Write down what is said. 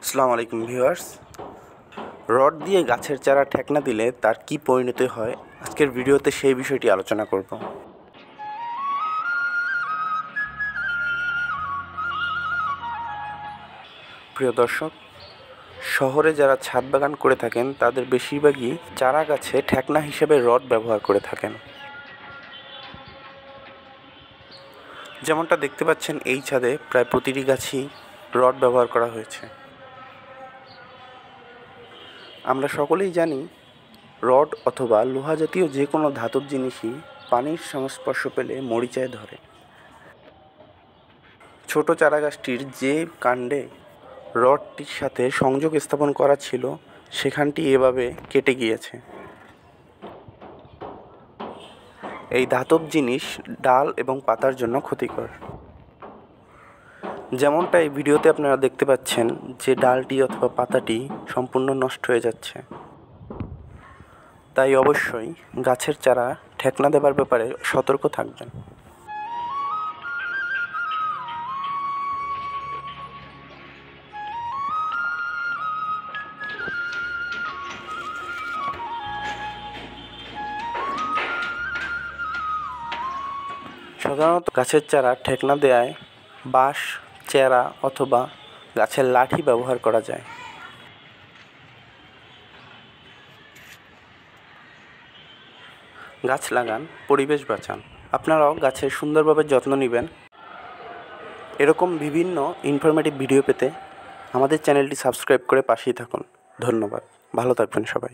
আসসালামু আলাইকুম viewers. Rod দিয়ে গাছের চারা ঠেকনা দিলে তার কি পরিণতি হয়, আজকের ভিডিওতে সেই বিষয়টি আলোচনা করব। প্রিয় দর্শক, শহরে যারা ছাদ বাগান করে থাকেন তাদের বেশিরভাগই চারা গাছে ঠেকনা হিসেবে রড ব্যবহার করে থাকেন। যেমনটা দেখতে পাচ্ছেন, এই ছাদে প্রায় প্রতিটি গাছই রড ব্যবহার করা হয়েছে। আমরা সকলেই জানি রড অথবা লোহা জাতীয় যে কোনো ধাতব জিনিসই পানির সংস্পর্শ পেলে মরিচায় ধরে। ছোট চারাগাছটির যে কাণ্ডে রডটির সাথে সংযোগ স্থাপন করা ছিল সেখানটি এভাবে কেটে গিয়েছে। এই ধাতব জিনিস ডাল এবং পাতার জন্য ক্ষতিকর। যেমনটা এই ভিডিওতে আপনারা দেখতে পাচ্ছেন যে ডালটি অথবা পাতাটি সম্পূর্ণ নষ্ট হয়ে যাচ্ছে। তাই অবশ্যই গাছের চারা ঠেকনা দেবার ব্যাপারে সতর্ক থাকবেন। সাধারণত গাছের চারা ঠেকনা দেয়ায় বাঁশ, চেরা অথবা গাছের লাঠি ব্যবহার করা যায়। গাছ লাগান, পরিবেশ বাঁচান। আপনারাও গাছের সুন্দরভাবে যত্ন নেবেন। এরকম বিভিন্ন ইনফরমেটিভ ভিডিও পেতে আমাদের চ্যানেলটি সাবস্ক্রাইব করে পাশেই থাকুন। ধন্যবাদ। ভালো থাকবেন সবাই।